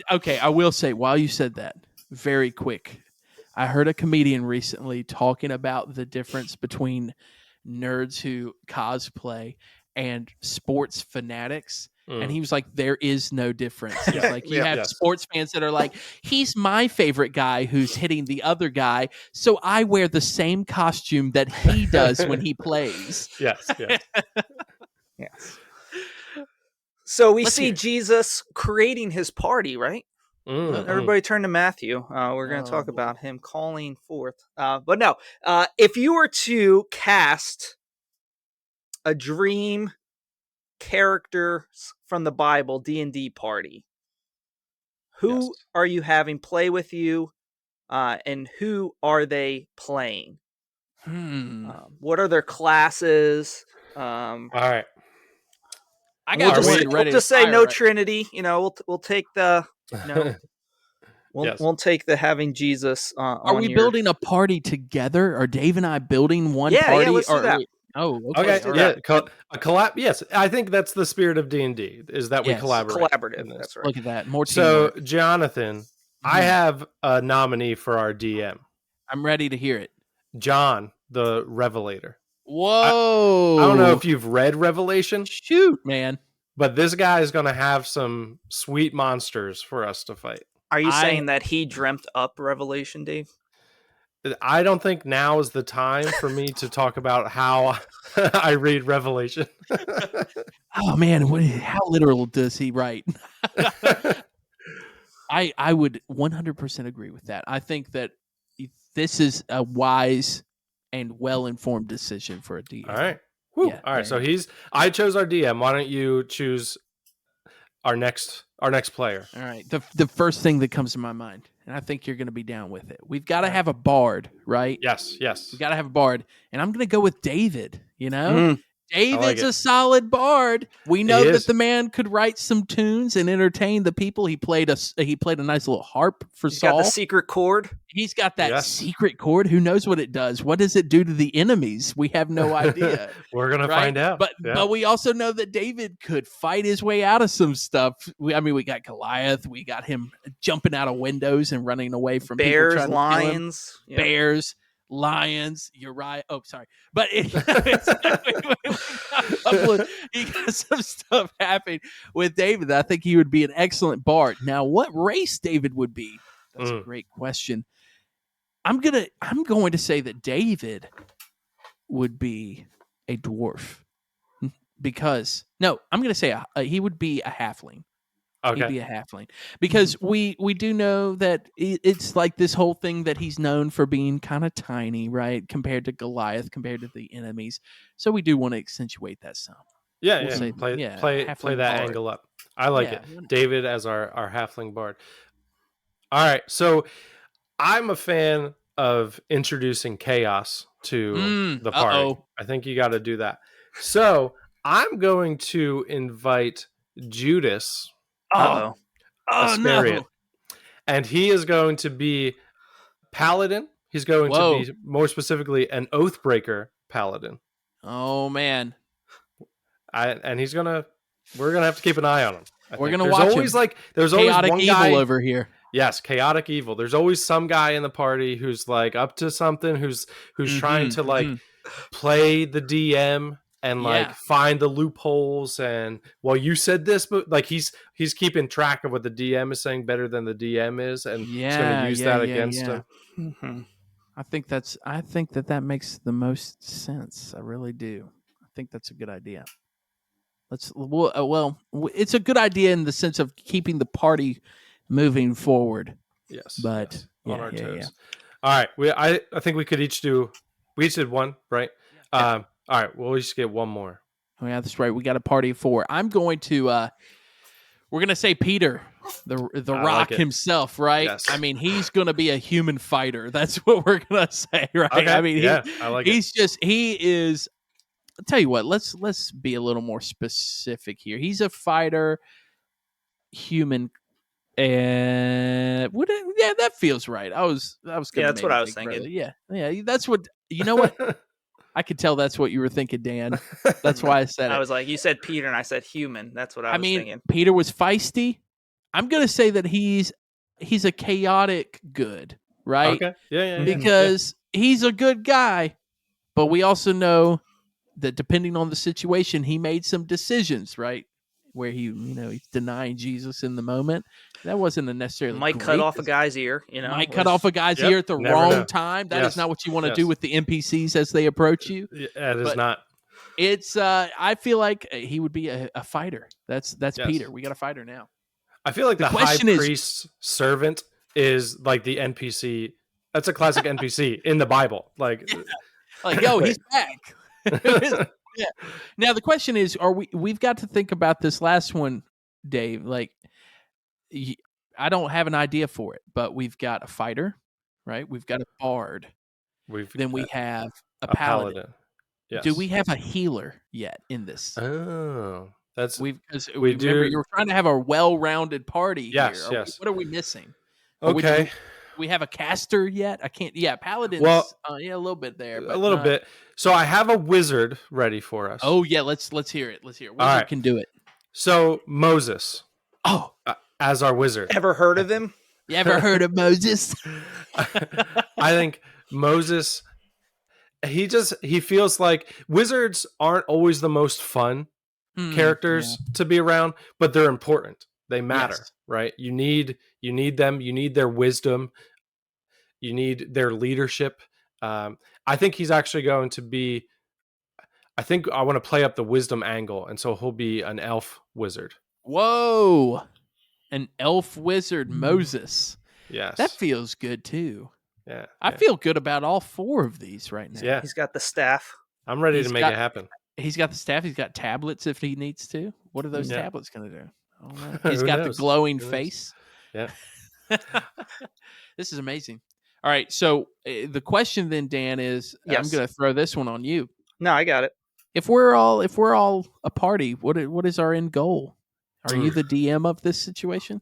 [SPEAKER 3] okay, I will say, while you said that, very quick, I heard a comedian recently talking about the difference between nerds who cosplay and sports fanatics. And he was like, there is no difference. He's like, you have sports fans that are like, he's my favorite guy who's hitting the other guy, so I wear the same costume that he does when he plays.
[SPEAKER 1] Yes.
[SPEAKER 2] Yes. So we see Jesus creating his party, right? Everybody turn to Matthew. We're going to talk about him calling forth. But no, if you were to cast a dream characters from the Bible D&D party, who are you having play with you, and who are they playing? What are their classes?
[SPEAKER 1] All right,
[SPEAKER 3] I got
[SPEAKER 2] we'll just say no Trinity. We'll take the we'll take the having Jesus.
[SPEAKER 3] Are we building a party together? Are Dave and I building one party?
[SPEAKER 2] Yeah, let's do that.
[SPEAKER 3] Oh,
[SPEAKER 1] okay. A collab. Yes, I think that's the spirit of D&D. Is that we collaborate?
[SPEAKER 2] Collaborative. That's right.
[SPEAKER 3] Look at that. More teamwork.
[SPEAKER 1] So, Jonathan, I have a nominee for our DM.
[SPEAKER 3] I'm ready to hear it.
[SPEAKER 1] John, the Revelator.
[SPEAKER 3] Whoa!
[SPEAKER 1] I don't know if you've read Revelation.
[SPEAKER 3] Shoot, man!
[SPEAKER 1] But this guy is going to have some sweet monsters for us to fight.
[SPEAKER 2] Are you saying that he dreamt up Revelation, Dave?
[SPEAKER 1] I don't think now is the time for me to talk about how I read Revelation.
[SPEAKER 3] Oh man, how literal does he write? I would 100% agree with that. I think that this is a wise and well-informed decision for a DM.
[SPEAKER 1] All right. Yeah, all right. So I chose our DM. Why don't you choose our next player?
[SPEAKER 3] All right. The first thing that comes to my mind, and I think you're going to be down with it. We've got to have a bard, right?
[SPEAKER 1] Yes.
[SPEAKER 3] We've got to have a bard, and I'm going to go with David. David's a solid bard. We know that the man could write some tunes and entertain the people. He played a nice little harp for Saul.
[SPEAKER 2] He's got the secret chord.
[SPEAKER 3] He's got that secret chord. Who knows what it does? What does it do to the enemies? We have no idea.
[SPEAKER 1] We're gonna find out.
[SPEAKER 3] But we also know that David could fight his way out of some stuff. We got Goliath. We got him jumping out of windows and running away from
[SPEAKER 2] bears,
[SPEAKER 3] people
[SPEAKER 2] lions,
[SPEAKER 3] bears. Lions, Uriah. Oh, sorry, but he got some stuff happening with David. I think he would be an excellent bard. Now, what race David would be? That's a great question. I'm going to say that David would be a dwarf because I'm going to say he would be a halfling.
[SPEAKER 1] Okay.
[SPEAKER 3] He'd be a halfling because we do know that it's like this whole thing that he's known for being kind of tiny, right? Compared to Goliath, compared to the enemies. So we do want to accentuate that some.
[SPEAKER 1] Yeah, play that bard. Angle up. I like it. David as our halfling bard. All right, so I'm a fan of introducing chaos to the party. I think you got to do that. So I'm going to invite Judas. Iscariot.
[SPEAKER 3] No.
[SPEAKER 1] And he is going to be paladin. He's going
[SPEAKER 3] Whoa.
[SPEAKER 1] to be more specifically an Oathbreaker paladin.
[SPEAKER 3] Oh man.
[SPEAKER 1] And we're gonna have to keep an eye on him.
[SPEAKER 3] We're gonna watch him.
[SPEAKER 1] There's always
[SPEAKER 3] Chaotic
[SPEAKER 1] one
[SPEAKER 3] evil
[SPEAKER 1] guy
[SPEAKER 3] over here.
[SPEAKER 1] Yes, chaotic evil. There's always some guy in the party who's like up to something, who's trying to like play the DM and like find the loopholes. And well, you said this, but like he's keeping track of what the DM is saying better than the DM is, and he's going to use that against him.
[SPEAKER 3] Mm-hmm. I think that makes the most sense. I really do. I think that's a good idea. It's a good idea in the sense of keeping the party moving forward.
[SPEAKER 1] Yes,
[SPEAKER 3] but
[SPEAKER 1] on our toes. All right, I think we each did one, right? All right, we'll each get one more.
[SPEAKER 3] Oh yeah, that's right. We got a party of 4. I'm going to we're gonna say Peter, the Rock himself, right?
[SPEAKER 1] Yes.
[SPEAKER 3] I mean, he's gonna be a human fighter. That's what we're gonna say, right?
[SPEAKER 1] Okay.
[SPEAKER 3] I mean,
[SPEAKER 1] he
[SPEAKER 3] is. I'll tell you what. Let's be a little more specific here. He's a fighter, human. And that feels right. I was gonna
[SPEAKER 2] that's what I was thinking.
[SPEAKER 3] Yeah, that's what you know. What I could tell that's what you were thinking, Dan. That's why I said it.
[SPEAKER 2] I was like, you said Peter, and I said human. That's what I was thinking.
[SPEAKER 3] Peter was feisty. I'm gonna say that he's a chaotic good, right?
[SPEAKER 1] Okay, yeah.
[SPEAKER 3] Because he's a good guy, but we also know that depending on the situation, he made some decisions, right? Where he's denying Jesus in the moment. That wasn't necessarily
[SPEAKER 2] might cut off a guy's ear.
[SPEAKER 3] Might cut off a guy's ear at the wrong time. That is not what you want to do with the NPCs as they approach you.
[SPEAKER 1] Yeah, it is not.
[SPEAKER 3] It's. I feel like he would be a fighter. That's Peter. We got a fighter now.
[SPEAKER 1] I feel like the high priest's servant is like the NPC. That's a classic NPC in the Bible. Like
[SPEAKER 3] yo, he's back. Yeah. Now the question is, we've got to think about this last one, Dave. Like, I don't have an idea for it, but we've got a fighter, right? We've got a bard. We have a paladin.
[SPEAKER 1] Yes.
[SPEAKER 3] Do we have a healer yet in this?
[SPEAKER 1] Oh,
[SPEAKER 3] remember you were trying to have a well-rounded party here.
[SPEAKER 1] Yes.
[SPEAKER 3] What are we missing?
[SPEAKER 1] Okay.
[SPEAKER 3] We have a caster yet? I can't. Yeah, paladins.
[SPEAKER 1] Well,
[SPEAKER 3] a little bit there. But
[SPEAKER 1] a little bit. So I have a wizard ready for us.
[SPEAKER 3] Oh yeah, let's hear it. Wizard can do it.
[SPEAKER 1] So Moses.
[SPEAKER 3] Oh,
[SPEAKER 1] as our wizard.
[SPEAKER 2] Ever heard of him?
[SPEAKER 3] You ever heard of Moses?
[SPEAKER 1] I think Moses. He feels like wizards aren't always the most fun characters to be around, but they're important. They matter, right? You need them. You need their wisdom. You need their leadership. I think he's actually going to be. I think I want to play up the wisdom angle, and so he'll be an elf wizard.
[SPEAKER 3] Whoa, an elf wizard, Moses.
[SPEAKER 1] Yes,
[SPEAKER 3] that feels good too.
[SPEAKER 1] Yeah,
[SPEAKER 3] I feel good about all 4 of these right now.
[SPEAKER 1] Yeah,
[SPEAKER 2] he's got the staff.
[SPEAKER 1] I'm ready to make it happen.
[SPEAKER 3] He's got the staff. He's got tablets if he needs to. What are those tablets going to do?
[SPEAKER 1] Oh,
[SPEAKER 3] he's got the glowing face.
[SPEAKER 1] Yeah.
[SPEAKER 3] This is amazing. All right. So the question then, Dan, is I'm going to throw this one on you.
[SPEAKER 2] No, I got it.
[SPEAKER 3] If we're all a party, what is our end goal? Are you the DM of this situation?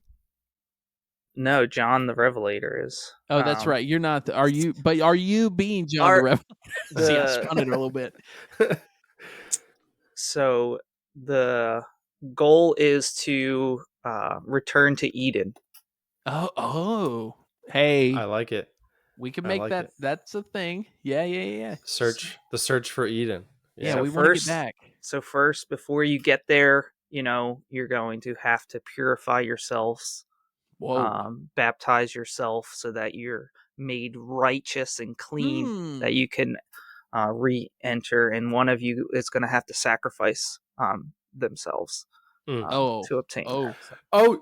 [SPEAKER 2] No, John the Revelator is.
[SPEAKER 3] Oh, that's right. You're not. Are you? But are you being John the Revelator? See, I spun it a little bit.
[SPEAKER 2] So the goal is to return to Eden.
[SPEAKER 3] Oh, hey,
[SPEAKER 1] I like it.
[SPEAKER 3] We can make that. That's a thing. Yeah.
[SPEAKER 1] The search for Eden.
[SPEAKER 3] Yeah, so we want to get back.
[SPEAKER 2] So first, before you get there, you're going to have to purify yourselves. Baptize yourself so that you're made righteous and clean, that you can re-enter, and one of you is going to have to sacrifice themselves to obtain.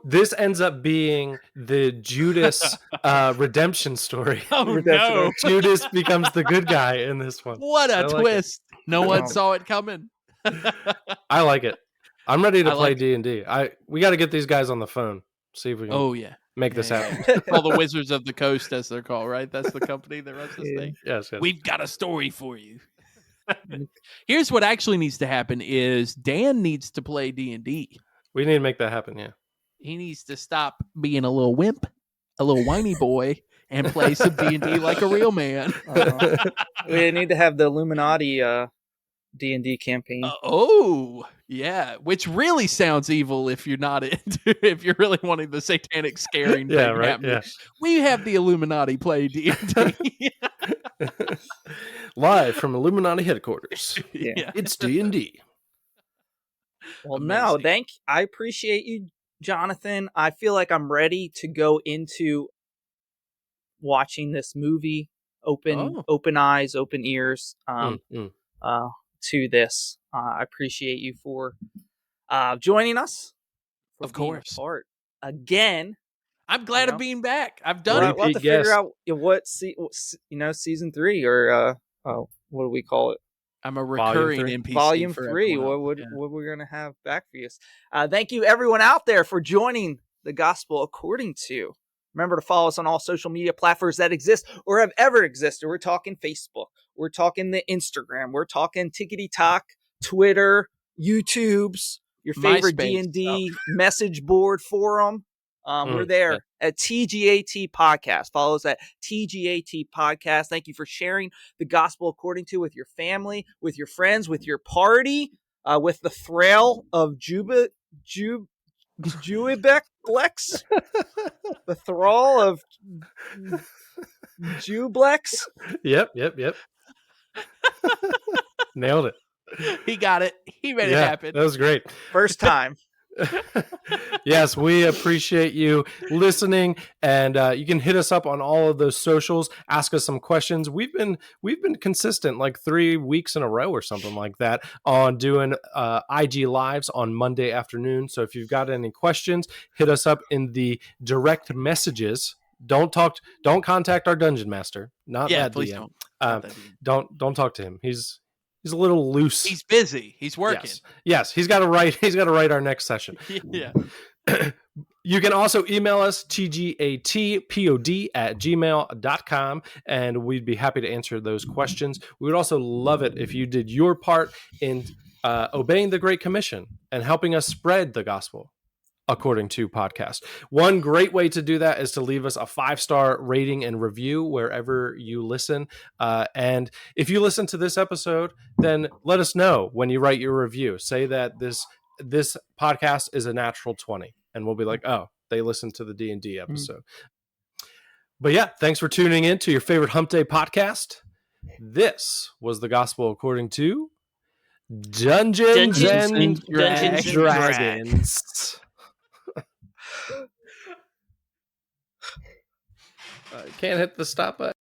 [SPEAKER 1] This ends up being the Judas redemption story.
[SPEAKER 3] No.
[SPEAKER 1] Judas becomes the good guy in this one.
[SPEAKER 3] What a twist. No one saw it coming.
[SPEAKER 1] I like it. I'm ready to play D&D. We got to get these guys on the phone. See if we can make this happen.
[SPEAKER 3] All the Wizards of the Coast, as they're called, right? That's the company that runs this thing.
[SPEAKER 1] Yes.
[SPEAKER 3] We've got a story for you. Here's what actually needs to happen is Dan needs to play D&D.
[SPEAKER 1] We need to make that happen, yeah.
[SPEAKER 3] He needs to stop being a little wimp, a little whiny boy, and play some D&D like a real man.
[SPEAKER 2] We need to have the Illuminati D&D campaign.
[SPEAKER 3] Oh, yeah, which really sounds evil if you're not into, if you're really wanting the satanic scaring
[SPEAKER 1] Yeah,
[SPEAKER 3] thing
[SPEAKER 1] right.
[SPEAKER 3] happening.
[SPEAKER 1] Yeah.
[SPEAKER 3] We have the Illuminati play D&D.
[SPEAKER 1] Live from Illuminati headquarters.
[SPEAKER 2] Yeah.
[SPEAKER 1] It's D&D.
[SPEAKER 2] Well, no,
[SPEAKER 3] Amazing.
[SPEAKER 2] I appreciate you, Jonathan. I feel like I'm ready to go into watching this movie. Open eyes, open ears. To this. I appreciate you for joining us.
[SPEAKER 3] Of course.
[SPEAKER 2] Part. Again.
[SPEAKER 3] I'm glad of being back. I've done it.
[SPEAKER 2] We'll have to figure out what season 3 or what do we call it?
[SPEAKER 3] I'm a recurring NPC.
[SPEAKER 2] Volume 3. What we're gonna have back for you? Thank you everyone out there for joining the Gospel According to. Remember to follow us on all social media platforms that exist or have ever existed. We're talking Facebook. We're talking the Instagram. We're talking Tickety Talk, Twitter, YouTube's, your favorite D&D message board forum. We're there at TGAT Podcast. Follow us at TGAT Podcast. Thank you for sharing the Gospel According to with your family, with your friends, with your party, with the Thrall of Juiblex. The Thrall of Jublex.
[SPEAKER 1] Yep. Nailed it.
[SPEAKER 3] He got it. He made it happen.
[SPEAKER 1] That was great.
[SPEAKER 2] First time.
[SPEAKER 1] Yes, we appreciate you listening, and you can hit us up on all of those socials. Ask us some questions. We've been consistent, like 3 weeks in a row or something like that, on doing IG lives on Monday afternoon. So if you've got any questions, hit us up in the direct messages. Don't contact our dungeon master. Not that
[SPEAKER 3] please
[SPEAKER 1] DM.
[SPEAKER 3] Don't.
[SPEAKER 1] Don't talk to him. He's a little loose.
[SPEAKER 3] He's busy. He's working.
[SPEAKER 1] Yes. He's got to write our next session.
[SPEAKER 3] Yeah.
[SPEAKER 1] You can also email us, tgatpod@gmail.com, and we'd be happy to answer those questions. We would also love it if you did your part in obeying the Great Commission and helping us spread the gospel according to podcast. One great way to do that is to leave us a 5-star rating and review wherever you listen. And if you listen to this episode, then let us know when you write your review. Say that this podcast is a natural 20, and we'll be like, oh, they listened to the D&D episode. But yeah, thanks for tuning in to your favorite Hump Day podcast. This was the Gospel According to Dungeons and Dragons. Can't hit the stop button.